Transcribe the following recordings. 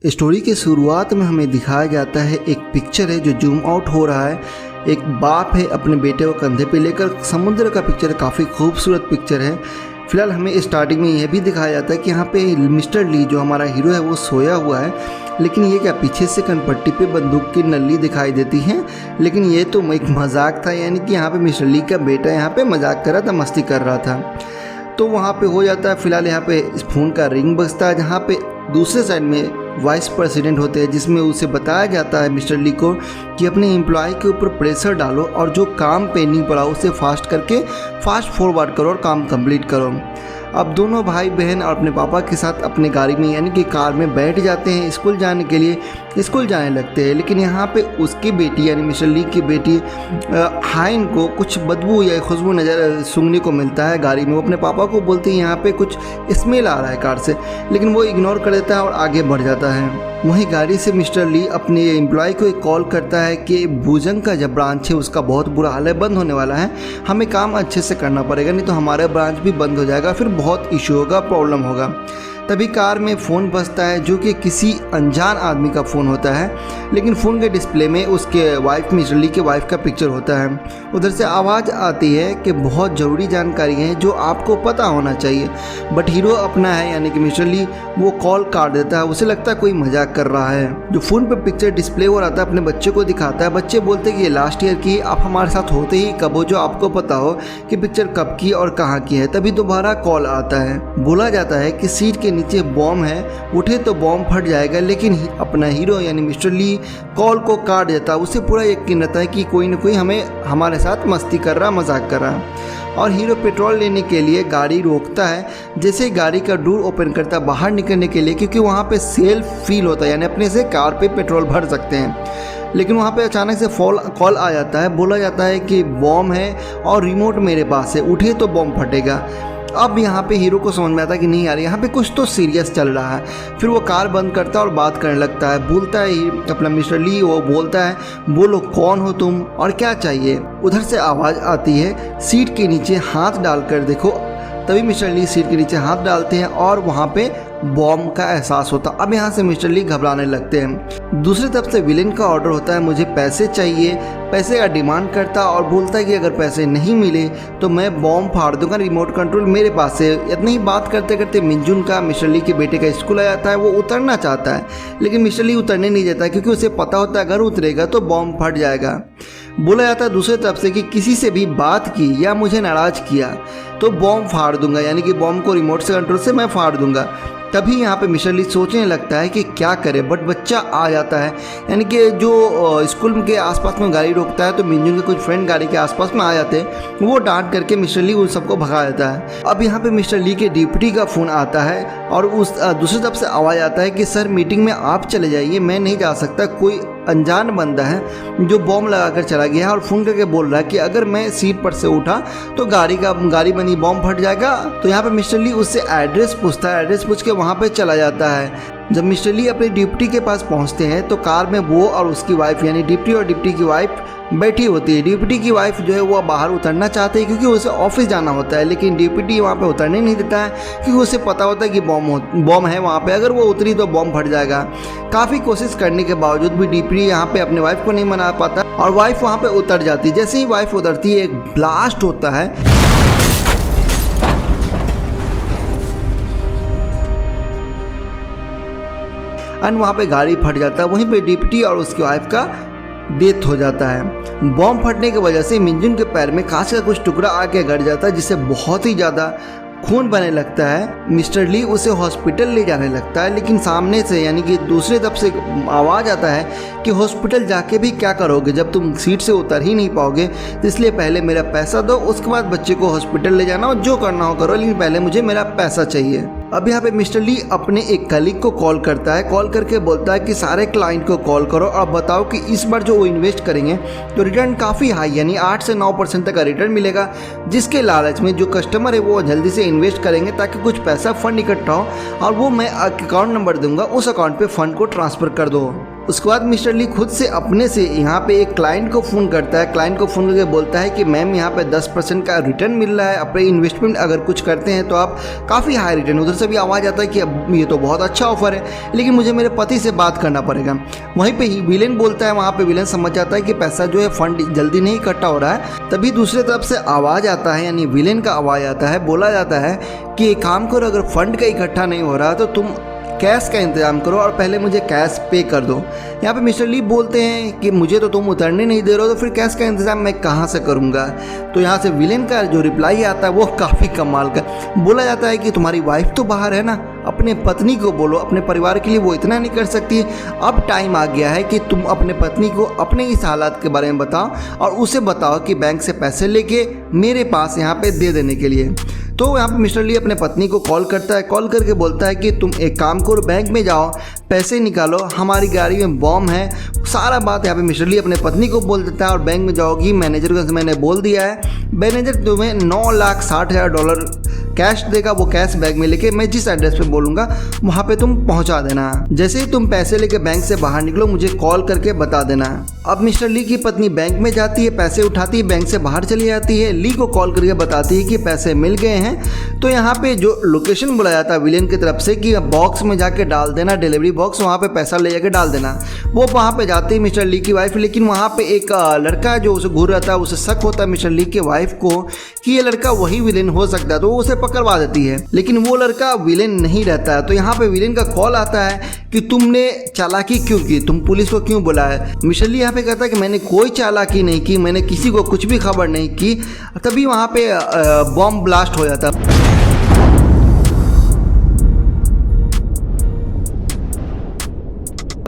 Story की शुरुआत में हमें दिखाया जाता है एक पिक्चर है जो जूम आउट हो रहा है। एक बाप है अपने बेटे को कंधे पे लेकर, समुद्र का पिक्चर, काफ़ी खूबसूरत पिक्चर है। फिलहाल हमें स्टार्टिंग में यह भी दिखाया जाता है कि यहाँ पे मिस्टर ली जो हमारा हीरो है वो सोया हुआ है, लेकिन ये क्या पीछे से कनपट्टी पे बंदूक की नली दिखाई देती है। लेकिन ये तो एक मजाक था, यानी कि यहाँ पे मिस्टर ली का बेटा यहाँ पे मजाक कर रहा था, मस्ती कर रहा था। तो वहाँ पे हो जाता है। फिलहाल यहाँ पे फ़ोन का रिंग बजता है, जहाँ पे दूसरे साइड में वाइस प्रेसिडेंट होते हैं, जिसमें उसे बताया जाता है मिस्टर ली को कि अपने एम्प्लॉय के ऊपर प्रेशर डालो और जो काम पेंडिंग पड़ा उसे फास्ट करके फास्ट फॉरवर्ड करो और काम कंप्लीट करो। अब दोनों भाई बहन और अपने पापा के साथ अपने गाड़ी में यानी कि कार में बैठ जाते हैं स्कूल जाने के लिए। स्कूल जाने लगते हैं, लेकिन यहाँ पे उसकी बेटी यानी मिस्टर ली की बेटी हाइन को कुछ बदबू या खुशबू नज़र सूंघने को मिलता है गाड़ी में। वो अपने पापा को बोलती है यहाँ पे कुछ स्मेल आ रहा है कार से, लेकिन वो इग्नोर कर देता है और आगे बढ़ जाता है। वहीं गाड़ी से मिस्टर ली अपने एम्प्लॉय को एक कॉल करता है कि भुजंग का जब ब्रांच है उसका बहुत बुरा हाल है, बंद होने वाला है, हमें काम अच्छे से करना पड़ेगा, नहीं तो हमारा ब्रांच भी बंद हो जाएगा, फिर बहुत इशू होगा, प्रॉब्लम होगा। तभी कार में फ़ोन बजता है जो कि किसी अनजान आदमी का फ़ोन होता है, लेकिन फ़ोन के डिस्प्ले में उसके वाइफ मिस्टर ली के वाइफ का पिक्चर होता है। उधर से आवाज़ आती है कि बहुत ज़रूरी जानकारी है जो आपको पता होना चाहिए, बट हीरो अपना है यानी कि मिस्टर ली वो कॉल काट देता है। उसे लगता है कोई मजाक कर रहा है। जो फ़ोन पर पिक्चर डिस्प्ले हो रहा था अपने बच्चे को दिखाता है। बच्चे बोलते कि ये लास्ट ईयर की, आप हमारे साथ होते ही कब हो जो आपको पता हो कि पिक्चर कब की और कहाँ की है। तभी दोबारा कॉल आता है, बोला जाता है कि सीट के नीचे बॉम्ब है, उठे तो बॉम्ब फट जाएगा, लेकिन अपना हीरो यानी मिस्टर ली कॉल को काट देता है। उसे पूरा यकीन रहता है कि कोई ना कोई हमारे साथ मस्ती कर रहा, मजाक कर रहा। और हीरो पेट्रोल लेने के लिए गाड़ी रोकता है। जैसे ही गाड़ी का डोर ओपन करता है बाहर निकलने के लिए, क्योंकि वहाँ पे सेल्फ फील होता है, यानी अपने से कार पे पेट्रोल भर सकते हैं। लेकिन वहाँ पे अचानक से कॉल आ जाता है, बोला जाता है कि बॉम्ब है और रिमोट मेरे पास है, उठे तो बॉम्ब फटेगा। अब यहाँ पे हीरो को समझ में आता है कि नहीं यार यहाँ पे कुछ तो सीरियस चल रहा है। फिर वो कार बंद करता है और बात करने लगता है। बोलता है अपना मिस्टर ली, वो बोलता है बोलो कौन हो तुम और क्या चाहिए। उधर से आवाज़ आती है सीट के नीचे हाथ डालकर देखो। तभी मिस्टर ली सीट के नीचे हाथ डालते हैं और वहाँ पे बॉम्ब का एहसास होता। अब यहाँ से मिस्टर ली घबराने लगते हैं। दूसरी तरफ से विलेन का ऑर्डर होता है, मुझे पैसे चाहिए। पैसे का डिमांड करता और बोलता है कि अगर पैसे नहीं मिले तो मैं बॉम्ब फाड़ दूंगा, रिमोट कंट्रोल मेरे पास है। इतनी ही बात करते करते मिंजुन का मिस्टर ली के बेटे का स्कूल आ जाता है। वो उतरना चाहता है, लेकिन मिस्टर ली उतरने नहीं देता, क्योंकि उसे पता होता है अगर उतरेगा तो बॉम्ब फट जाएगा। बोला जाता है दूसरी तरफ से कि किसी से भी बात की या मुझे नाराज़ किया तो बॉम्ब फाड़ दूंगा, यानी कि बॉम्ब को रिमोट से कंट्रोल से मैं फाड़ दूंगा। तभी यहाँ पे मिस्टर ली सोचने लगता है कि क्या करे, बट बच्चा आ जाता है, यानी कि जो स्कूल के आसपास में गाड़ी रोकता है तो मिंजुन के कुछ फ्रेंड गाड़ी के आसपास में आ जाते हैं। वो डांट करके मिस्टर ली उन सबको भगा देता है। अब यहाँ पे मिस्टर ली के डिप्टी का फ़ोन आता है और उस दूसरी तरफ से आवाज़ आता है कि सर मीटिंग में आप चले जाइए, मैं नहीं जा सकता, कोई अनजान बंदा है जो बॉम्ब लगाकर चला गया है और फ़ोन करके बोल रहा है कि अगर मैं सीट पर से उठा तो गाड़ी बनी बॉम्ब फट जाएगा। तो यहाँ पे मिस्टर ली उससे एड्रेस पूछता है, एड्रेस पूछ के वहाँ पे चला जाता है। जब मिस्टर ली अपने डिप्टी के पास पहुँचते हैं तो कार में वो और उसकी वाइफ यानी डिप्टी और डिप्टी की वाइफ बैठी होती है। डिप्टी की वाइफ जो है वो बाहर उतरना चाहती है क्योंकि उसे ऑफिस जाना होता है, लेकिन डिप्टी वहाँ पे उतरने नहीं देता है क्योंकि उसे पता होता है कि बॉम्ब है वहाँ पे, अगर वो उतरी तो बॉम्ब फट जाएगा। काफ़ी कोशिश करने के बावजूद भी डिप्टी यहाँ पे अपने वाइफ को नहीं मना पाता और वाइफ वहाँ पे उतर जाती है। जैसे ही वाइफ उतरती है एक ब्लास्ट होता है और वहाँ पे गाड़ी फट जाता है। वहीं पे डिप्टी और उसकी वाइफ का डेथ हो जाता है। बॉम्ब फटने की वजह से मिंजुन के पैर में कांच का कुछ टुकड़ा आके गड़ जाता है, जिससे बहुत ही ज़्यादा खून बहने लगता है। मिस्टर ली उसे हॉस्पिटल ले जाने लगता है, लेकिन सामने से यानी कि दूसरी तरफ से आवाज़ आता है कि हॉस्पिटल जाके भी क्या करोगे जब तुम सीट से उतर ही नहीं पाओगे, तो इसलिए पहले मेरा पैसा दो, उसके बाद बच्चे को हॉस्पिटल ले जाना और जो करना हो करो, लेकिन पहले मुझे मेरा पैसा चाहिए। अब यहाँ पे मिस्टर ली अपने एक कलीग को कॉल करता है, कॉल करके बोलता है कि सारे क्लाइंट को कॉल करो और बताओ कि इस बार जो वो इन्वेस्ट करेंगे तो रिटर्न काफ़ी हाई यानी 8 से 9% तक का रिटर्न मिलेगा, जिसके लालच में जो कस्टमर है वो जल्दी से इन्वेस्ट करेंगे ताकि कुछ पैसा फंड इकट्ठा हो और वो मैं अकाउंट नंबर दूंगा, उस अकाउंट पे फंड को ट्रांसफ़र कर दो। उसके बाद मिस्टर ली खुद से अपने से यहाँ पे एक क्लाइंट को फ़ोन करता है। क्लाइंट को फ़ोन करके बोलता है कि मैम यहाँ पे 10% का रिटर्न मिल रहा है, अपने इन्वेस्टमेंट अगर कुछ करते हैं तो आप काफ़ी हाई रिटर्न। उधर से भी आवाज़ आता है कि अब ये तो बहुत अच्छा ऑफर है, लेकिन मुझे मेरे पति से बात करना पड़ेगा। वहीं पे ही विलेन बोलता है, वहाँ पे विलेन समझ जाता है कि पैसा जो है फंड जल्दी नहीं इकट्ठा हो रहा है। तभी दूसरी तरफ से आवाज़ आता है, यानी विलेन का आवाज़ आता है, बोला जाता है कि एक काम करो, अगर फंड का इकट्ठा नहीं हो रहा तो तुम कैश का इंतज़ाम करो और पहले मुझे कैश पे कर दो। यहाँ पे मिस्टर ली बोलते हैं कि मुझे तो तुम उतरने नहीं दे रहे हो, तो फिर कैश का इंतज़ाम मैं कहाँ से करूँगा। तो यहाँ से विलेन का जो रिप्लाई आता है वो काफ़ी कमाल का। बोला जाता है कि तुम्हारी वाइफ तो बाहर है ना, अपने पत्नी को बोलो, अपने परिवार के लिए वो इतना नहीं कर सकती। अब टाइम आ गया है कि तुम अपने पत्नी को अपने इस हालात के बारे में बताओ और उसे बताओ कि बैंक से पैसे लेके मेरे पास यहाँ पे दे देने के लिए। तो यहाँ पे मिस्टर ली अपने पत्नी को कॉल करता है, कॉल करके बोलता है कि तुम एक काम करो, बैंक में जाओ, पैसे निकालो, हमारी गाड़ी में बॉम्ब है। सारा बात यहाँ पे मिस्टर ली अपने पत्नी को बोल देता है और बैंक में जाओगी, मैनेजर को मैंने बोल दिया है, मैनेजर तुम्हें $9,60,000 कैश देगा, वो कैश बैग में लेके मैं जिस एड्रेस पे बोलूँगा वहाँ पे तुम पहुँचा देना। जैसे ही तुम पैसे लेके बैंक से बाहर निकलो मुझे कॉल करके बता देना। अब मिस्टर ली की पत्नी बैंक में जाती है, पैसे उठाती है, बैंक से बाहर चली जाती है, ली को कॉल करके बताती है कि पैसे मिल गए हैं। तो यहाँ पे जो लोकेशन बुलाया जाता है विलेन की तरफ से कि बॉक्स में जाके डाल देना, डिलीवरी बॉक्स, वहाँ पे पैसा ले जाके डाल देना। वो वहाँ पे जाती है मिस्टर ली की वाइफ, लेकिन वहाँ पे एक लड़का जो उसे घूर रहा था, उसे शक होता है मिस्टर ली के वाइफ को कि ये लड़का वही विलेन हो सकता है, तो वो उसे पकड़वा देती है, लेकिन वो लड़का विलेन नहीं रहता है। तो यहाँ पे विलेन का कॉल आता है कि तुमने चालाकी क्यों की, तुम पुलिस को क्यों बुलाया। मिस्टर ली यहाँ पे कहता है कि मैंने कोई चालाकी नहीं की, मैंने किसी को कुछ भी खबर नहीं की। तभी वहाँ पे बॉम्ब ब्लास्ट हो जाता।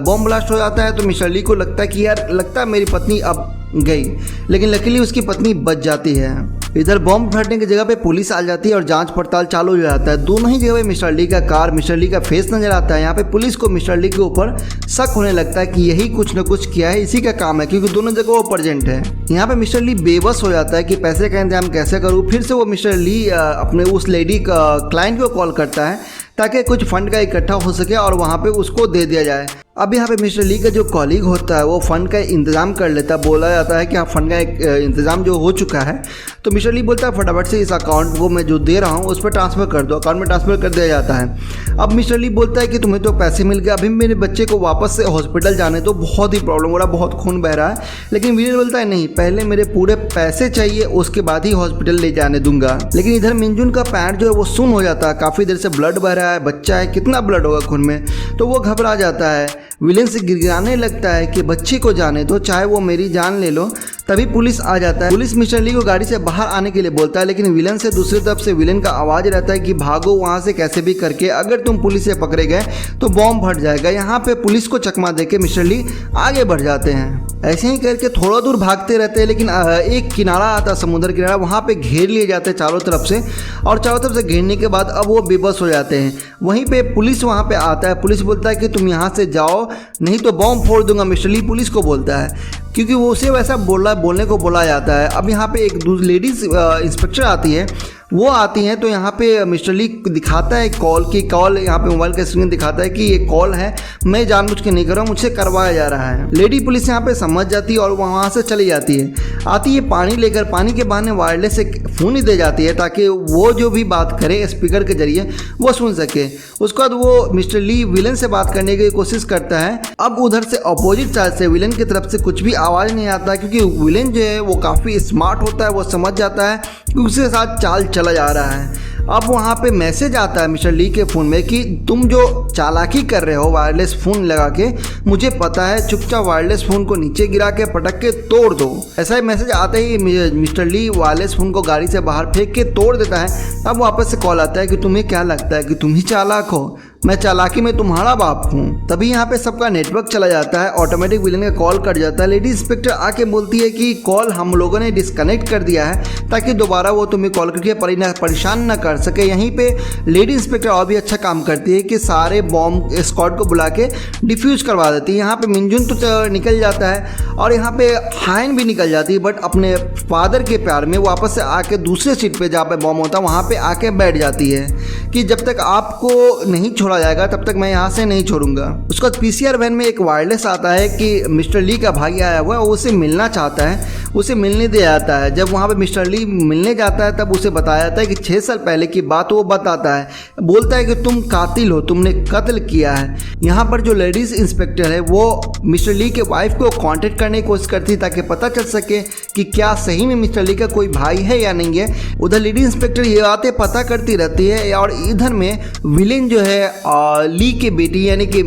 बॉम्ब ब्लास्ट हो जाता है तो मिस्टर ली को लगता है कि यार लगता है मेरी पत्नी अब गई, लेकिन लकीली उसकी पत्नी बच जाती है। इधर बॉम्ब फटने की जगह पे पुलिस आ जाती है और जांच पड़ताल चालू हो जाता है। दोनों ही जगह पे मिस्टर ली का कार, मिस्टर ली का फेस नजर आता है। यहाँ पे पुलिस को मिस्टर ली के ऊपर शक होने लगता है कि यही कुछ न कुछ किया है, इसी का काम है, क्योंकि दोनों जगह वो प्रेजेंट है। यहाँ पे मिस्टर ली बेबस हो जाता है कि पैसे का इंतजाम कैसे करूँ। फिर से वो मिस्टर ली अपने उस लेडी का क्लाइंट को कॉल करता है ताकि कुछ फंड का इकट्ठा हो सके और वहाँ पे उसको दे दिया जाए। अब यहाँ पे मिस्टर ली का जो कॉलीग होता है वो फ़ंड का इंतज़ाम कर लेता है। बोला जाता है कि हाँ फंड का एक इंतज़ाम जो हो चुका है, तो मिस्टर ली बोलता है फटाफट से इस अकाउंट को मैं जो दे रहा हूँ उस पर ट्रांसफ़र कर दो। अकाउंट में ट्रांसफ़र कर दिया जाता है। अब मिस्टर ली बोलता है कि तुम्हें तो पैसे मिल गए, अभी मेरे बच्चे को वापस से हॉस्पिटल जाने तो बहुत ही प्रॉब्लम हो रहा है, बहुत खून बह रहा है। लेकिन विलेन बोलता है नहीं, पहले मेरे पूरे पैसे चाहिए, उसके बाद ही हॉस्पिटल ले जाने दूंगा। लेकिन इधर मिंजुन का पैर जो है वो सुन हो जाता है, काफ़ी देर से ब्लड बह रहा है, बच्चा है, कितना ब्लड होगा खून में, तो वो घबरा जाता है। विलेन से गिड़गिड़ाने लगता है कि बच्चे को जाने दो, चाहे वो मेरी जान ले लो। तभी पुलिस आ जाता है। पुलिस मिस्टर ली को गाड़ी से बाहर आने के लिए बोलता है, लेकिन विलेन से दूसरी तरफ से विलेन का आवाज़ रहता है कि भागो वहाँ से कैसे भी करके, अगर तुम पुलिस से पकड़े गए तो बॉम्ब फट जाएगा। यहाँ पे पुलिस को चकमा देके मिस्टर ली आगे बढ़ जाते हैं। ऐसे ही करके थोड़ा दूर भागते रहते हैं, लेकिन एक किनारा आता है, समुद्र किनारा, वहाँ पे घेर लिए जाते हैं चारों तरफ से, और चारों तरफ से घेरने के बाद अब वो बेबस हो जाते हैं। वहीं पे पुलिस वहाँ पे आता है। पुलिस बोलता है कि तुम यहाँ से जाओ नहीं तो बॉम्ब फोड़ दूंगा। मिस्टर ली पुलिस को बोलता है, क्योंकि वो उसे वैसा बोलने को बोला जाता है। अब यहाँ पे एक लेडीज़ इंस्पेक्टर आती है, वो आती हैं, तो यहाँ पे मिस्टर ली दिखाता है कॉल यहाँ पे मोबाइल का स्क्रीन दिखाता है कि ये कॉल है, मैं जानबूझ के नहीं कर रहा हूँ, मुझसे करवाया जा रहा है। लेडी पुलिस यहाँ पे समझ जाती है और वहाँ से चली जाती है। आती है पानी लेकर, पानी के बहाने वायरलेस से फ़ोन ही दे जाती है ताकि वो जो भी बात करे स्पीकर के जरिए वो सुन सके। उसके बाद वो मिस्टर ली विलन से बात करने की कोशिश करता है। अब उधर से अपोजिट साइड से विलन की तरफ से कुछ भी आवाज़ नहीं आता, क्योंकि विलन जो है वो काफ़ी स्मार्ट होता है, वो समझ जाता है कि उसके साथ चाल चला जा रहा है। अब वहाँ पे मैसेज आता है मिस्टर ली के फ़ोन में कि तुम जो चालाकी कर रहे हो वायरलेस फ़ोन लगा के, मुझे पता है, चुपचाप वायरलेस फ़ोन को नीचे गिरा के पटक के तोड़ दो। ऐसा ही मैसेज आते ही मिस्टर ली वायरलेस फ़ोन को गाड़ी से बाहर फेंक के तोड़ देता है। तब वापस से कॉल आता है कि तुम्हें क्या लगता है कि तुम ही चालाक हो, मैं चालाकी में तुम्हारा बाप हूँ। तभी यहाँ पे सबका नेटवर्क चला जाता है, ऑटोमेटिक विलेन का कॉल कट जाता है। लेडी इंस्पेक्टर आके बोलती है कि कॉल हम लोगों ने डिस्कनेक्ट कर दिया है ताकि दोबारा वो तुम्हें कॉल करके परेशान ना कर सके। यहीं पे लेडी इंस्पेक्टर और भी अच्छा काम करती है कि सारे बॉम्ब स्क्वाड को बुला के डिफ्यूज करवा देती है। यहाँ पे मिंजुन तो निकल जाता है और यहाँ पे हाइन भी निकल जाती है, बट अपने फादर के प्यार में वापस से आके दूसरे सीट पे जहाँ पे बॉम्ब होता है वहाँ पे आके बैठ जाती है कि जब तक आपको नहीं छोड़ा छोड़ा जाएगा तब तक मैं यहाँ से नहीं छोड़ूंगा। उसके बाद पीसीआर वैन में एक वायरलेस आता है कि मिस्टर ली का भाई आया हुआ है, वो उसे मिलना चाहता है, उसे मिलने दे जाता है। जब वहाँ पे मिस्टर ली मिलने जाता है तब उसे बताया जाता है कि 6 साल पहले की बात वो बताता है, बोलता है कि तुम कातिल हो, तुमने कत्ल किया है। यहाँ पर जो लेडीज इंस्पेक्टर है वो मिस्टर ली के वाइफ को कांटेक्ट करने की कोशिश करती है ताकि पता चल सके कि क्या सही में मिस्टर ली का कोई भाई है या नहीं है। उधर लेडी इंस्पेक्टर ये बातें पता करती रहती है और इधर में विलेन जो है ली के बेटी यानी कि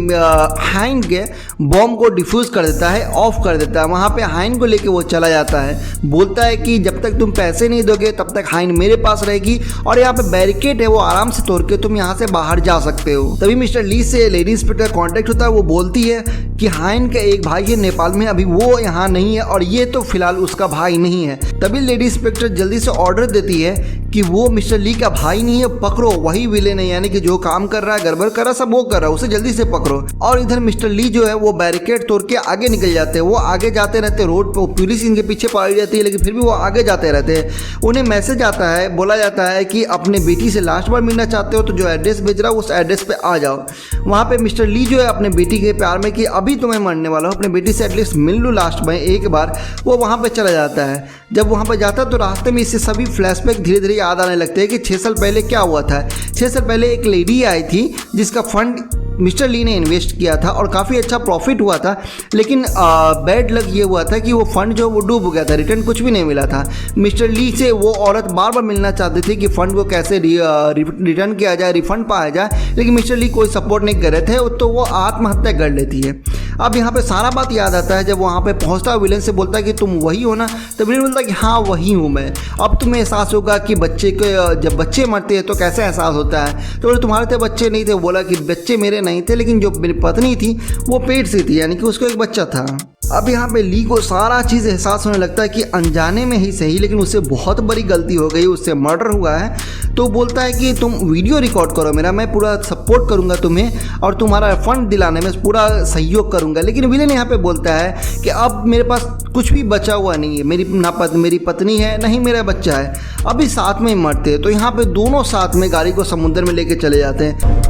हाइन के बॉम्ब को डिफ्यूज कर देता है, ऑफ कर देता है। वहाँ पे हाइन को लेके वो चला जाता है, बोलता है कि जब तक तुम पैसे नहीं दोगे तब तक हाइन मेरे पास रहेगी और यहाँ पे बैरिकेड है वो आराम से तोड़ के तुम यहाँ से बाहर जा सकते हो। तभी मिस्टर ली से लेडी इंस्पेक्टर कांटेक्ट होता है, वो बोलती है कि हाइन का एक भाई है नेपाल में, अभी वो यहाँ नहीं है और ये तो फिलहाल उसका भाई नहीं है। तभी लेडी इंस्पेक्टर जल्दी से ऑर्डर देती है कि वो मिस्टर ली का भाई नहीं है, पकड़ो, वही विलेन है, यानी कि जो काम कर रहा है, गड़बड़ कर रहा है, सब वो कर रहा है, उसे जल्दी से पकड़ो। और इधर मिस्टर ली जो है वो बैरिकेड तोड़ के आगे निकल जाते हैं। वो आगे जाते रहते रोड पे, पुलिस इनके पीछे पड़ी रहती है लेकिन फिर भी वो आगे जाते रहते हैं। उन्हें मैसेज आता है, बोला जाता है कि अपने बेटी से लास्ट बार मिलना चाहते हो तो जो एड्रेस भेज रहा है उस एड्रेस पे आ जाओ। वहाँ पे मिस्टर ली जो है अपने बेटी के प्यार में कि अभी तुम्हें मरने वाला हो, अपने बेटी से एटलीस्ट मिल लो लास्ट में एक बार, वो वहाँ पे चला जाता है। जब वहाँ पर जाता है तो रास्ते में इससे सभी फ्लैशबैक धीरे धीरे याद आने लगते हैं कि 6 साल पहले क्या हुआ था। 6 साल पहले एक लेडी आई थी जिसका फंड मिस्टर ली ने इन्वेस्ट किया था और काफ़ी अच्छा प्रॉफिट हुआ था, लेकिन बैड लक ये हुआ था कि वो फंड जो वो डूब गया था, रिटर्न कुछ भी नहीं मिला था। मिस्टर ली से वो औरत बार बार मिलना चाहती थी कि फ़ंड को कैसे रिटर्न किया जाए, रिफंड पाया जाए, लेकिन मिस्टर ली कोई सपोर्ट नहीं कर रहे थे, तो वो आत्महत्या कर लेती है। अब यहाँ पे सारा बात याद आता है जब वहाँ पे पहुँचता है, विलेन से बोलता है कि तुम वही हो ना, तो विलेन बोलता है कि हाँ वही हूँ मैं। अब तुम्हें एहसास होगा कि बच्चे के जब बच्चे मरते हैं तो कैसे एहसास होता है। तो बोले तुम्हारे तो बच्चे नहीं थे, बोला कि बच्चे मेरे नहीं थे, लेकिन जो मेरी पत्नी थी वो पेट से थी, यानी कि उसको एक बच्चा था। अब यहाँ पे ली को सारा चीज़ एहसास होने लगता है कि अनजाने में ही सही लेकिन उससे बहुत बड़ी गलती हो गई, उससे मर्डर हुआ है। तो बोलता है कि तुम वीडियो रिकॉर्ड करो मेरा, मैं पूरा सपोर्ट करूँगा तुम्हें और तुम्हारा फंड दिलाने में पूरा सहयोग करूँगा। लेकिन विलेन यहाँ पे बोलता है कि अब मेरे पास कुछ भी बचा हुआ नहीं है, मेरी पत्नी है नहीं मेरा बच्चा है, अभी साथ में ही मरते हैं। तो यहाँ पे दोनों साथ में गाड़ी को समुद्र में लेके चले जाते हैं।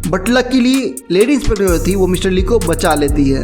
बट लकीली लेडी इंस्पेक्टर थी वो मिस्टर ली को बचा लेती है।